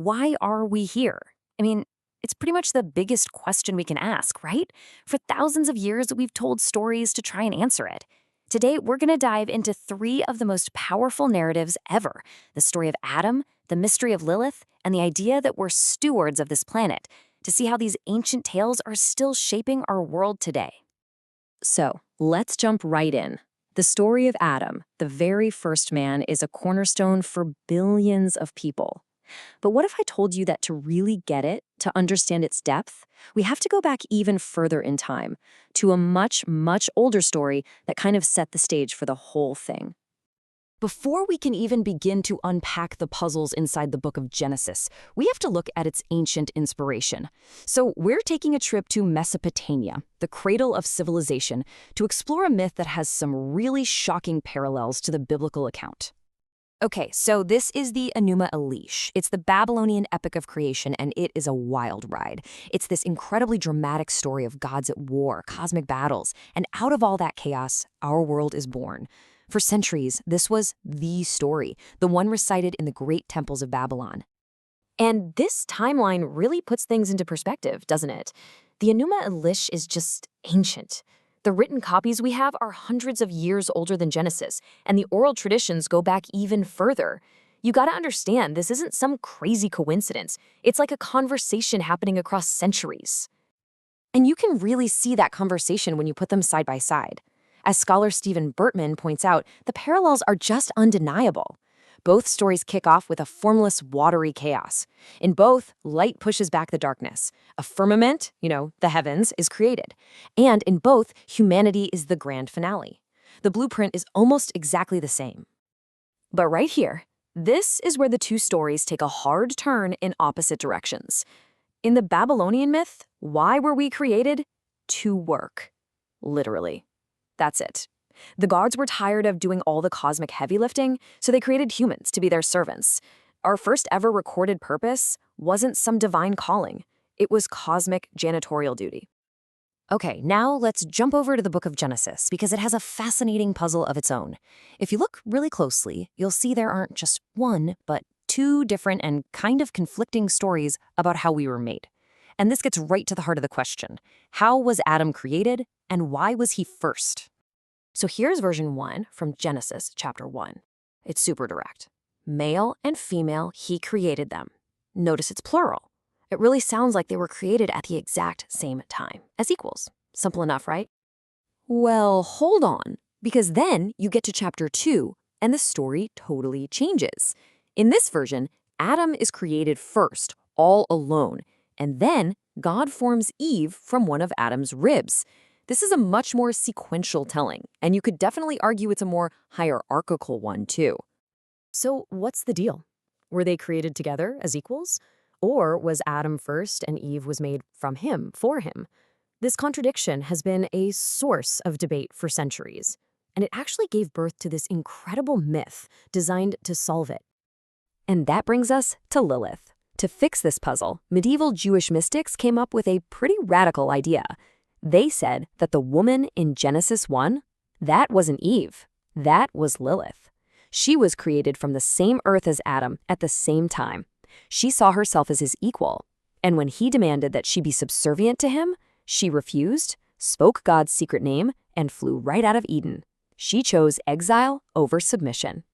Why are we here? I mean, it's pretty much the biggest question we can ask, right? For thousands of years, we've told stories to try and answer it. Today, we're going to dive into three of the most powerful narratives ever: the story of Adam, the mystery of Lilith, and the idea that we're stewards of this planet, to see how these ancient tales are still shaping our world today. So, let's jump right in. The story of Adam, the very first man, is a cornerstone for billions of people. But what if I told you that to really get it, to understand its depth, we have to go back even further in time, to a much, much older story that kind of set the stage for the whole thing? Before we can even begin to unpack the puzzles inside the book of Genesis, we have to look at its ancient inspiration. So we're taking a trip to Mesopotamia, the cradle of civilization, to explore a myth that has some really shocking parallels to the biblical account. Okay, so this is the Enuma Elish. It's the Babylonian epic of creation, and it is a wild ride. It's this incredibly dramatic story of gods at war, cosmic battles, and out of all that chaos, our world is born. For centuries, this was the story, the one recited in the great temples of Babylon. And this timeline really puts things into perspective, doesn't it? The Enuma Elish is just ancient. The written copies we have are hundreds of years older than Genesis, and the oral traditions go back even further. You gotta understand, this isn't some crazy coincidence. It's like a conversation happening across centuries. And you can really see that conversation when you put them side by side. As scholar Stephen Bertman points out, the parallels are just undeniable. Both stories kick off with a formless, watery chaos. In both, light pushes back the darkness. A firmament, the heavens, is created. And in both, humanity is the grand finale. The blueprint is almost exactly the same. But right here, this is where the two stories take a hard turn in opposite directions. In the Babylonian myth, why were we created? To work. Literally. That's it. The gods were tired of doing all the cosmic heavy lifting, so they created humans to be their servants. Our first ever recorded purpose wasn't some divine calling. It was cosmic janitorial duty. Okay, now let's jump over to the book of Genesis, because it has a fascinating puzzle of its own. If you look really closely, you'll see there aren't just one, but two different and kind of conflicting stories about how we were made. And this gets right to the heart of the question. How was Adam created, and why was he first? So here's version 1 from Genesis chapter 1. It's super direct. Male and female, he created them. Notice it's plural. It really sounds like they were created at the exact same time, as equals. Simple enough, right? Well, hold on, because then you get to chapter 2, and the story totally changes. In this version, Adam is created first, all alone, and then God forms Eve from one of Adam's ribs. This is a much more sequential telling, and you could definitely argue it's a more hierarchical one, too. So what's the deal? Were they created together as equals? Or was Adam first and Eve was made from him, for him? This contradiction has been a source of debate for centuries, and it actually gave birth to this incredible myth designed to solve it. And that brings us to Lilith. To fix this puzzle, medieval Jewish mystics came up with a pretty radical idea. They said that the woman in Genesis 1, that wasn't Eve, that was Lilith. She was created from the same earth as Adam at the same time. She saw herself as his equal, and when he demanded that she be subservient to him, she refused, spoke God's secret name, and flew right out of Eden. She chose exile over submission.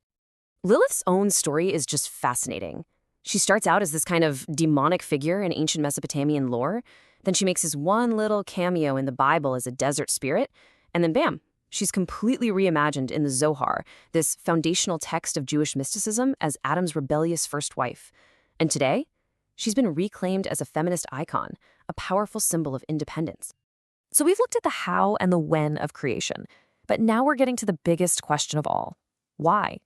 Lilith's own story is just fascinating. She starts out as this kind of demonic figure in ancient Mesopotamian lore. Then she makes this one little cameo in the Bible as a desert spirit, and then bam, she's completely reimagined in the Zohar, this foundational text of Jewish mysticism, as Adam's rebellious first wife. And today, she's been reclaimed as a feminist icon, a powerful symbol of independence. So we've looked at the how and the when of creation, but now we're getting to the biggest question of all. Why?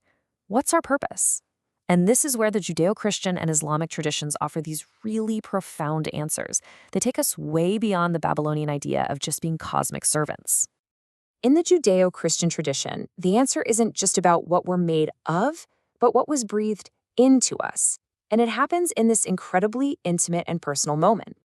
What's our purpose? And this is where the Judeo-Christian and Islamic traditions offer these really profound answers. They take us way beyond the Babylonian idea of just being cosmic servants. In the Judeo-Christian tradition, the answer isn't just about what we're made of, but what was breathed into us. And it happens in this incredibly intimate and personal moment.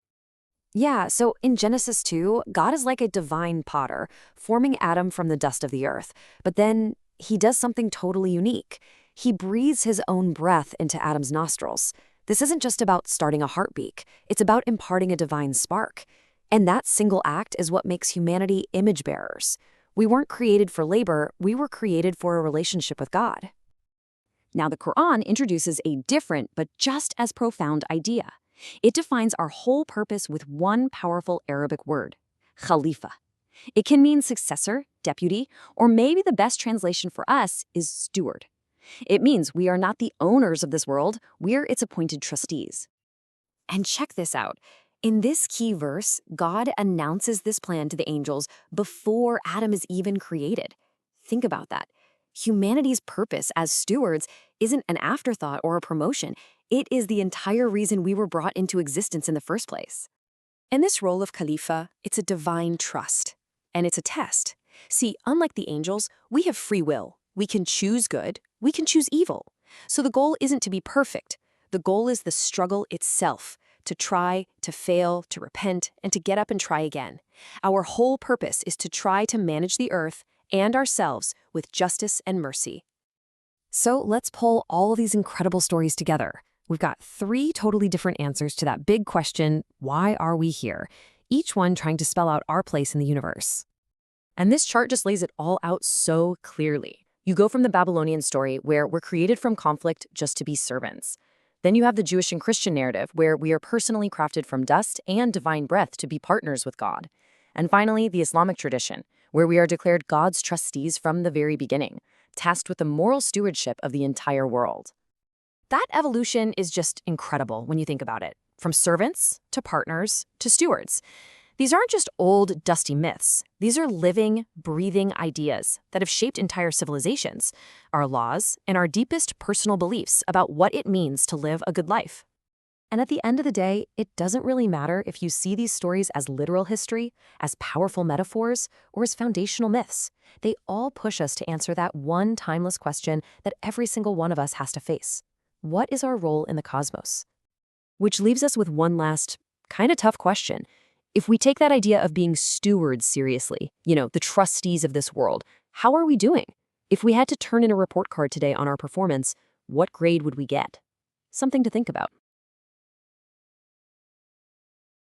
Yeah, so in Genesis 2, God is like a divine potter, forming Adam from the dust of the earth. But then he does something totally unique. He breathes his own breath into Adam's nostrils. This isn't just about starting a heartbeat. It's about imparting a divine spark. And that single act is what makes humanity image bearers. We weren't created for labor, we were created for a relationship with God. Now, the Quran introduces a different but just as profound idea. It defines our whole purpose with one powerful Arabic word, Khalifa. It can mean successor, deputy, or maybe the best translation for us is steward. It means we are not the owners of this world, we're its appointed trustees. And check this out. In this key verse, God announces this plan to the angels before Adam is even created. Think about that. Humanity's purpose as stewards isn't an afterthought or a promotion. It is the entire reason we were brought into existence in the first place. In this role of Khalifa, it's a divine trust. And it's a test. See, unlike the angels, we have free will. We can choose good, we can choose evil. So the goal isn't to be perfect. The goal is the struggle itself, to try, to fail, to repent, and to get up and try again. Our whole purpose is to try to manage the earth and ourselves with justice and mercy. So let's pull all of these incredible stories together. We've got 3 totally different answers to that big question, why are we here? Each one trying to spell out our place in the universe. And this chart just lays it all out so clearly. You go from the Babylonian story, where we're created from conflict just to be servants. Then you have the Jewish and Christian narrative, where we are personally crafted from dust and divine breath to be partners with God. And finally, the Islamic tradition, where we are declared God's trustees from the very beginning, tasked with the moral stewardship of the entire world. That evolution is just incredible when you think about it. From servants to partners to stewards. These aren't just old, dusty myths. These are living, breathing ideas that have shaped entire civilizations, our laws, and our deepest personal beliefs about what it means to live a good life. And at the end of the day, it doesn't really matter if you see these stories as literal history, as powerful metaphors, or as foundational myths. They all push us to answer that one timeless question that every single one of us has to face. What is our role in the cosmos? Which leaves us with one last, kind of tough question. If we take that idea of being stewards seriously, the trustees of this world, how are we doing? If we had to turn in a report card today on our performance, what grade would we get? Something to think about.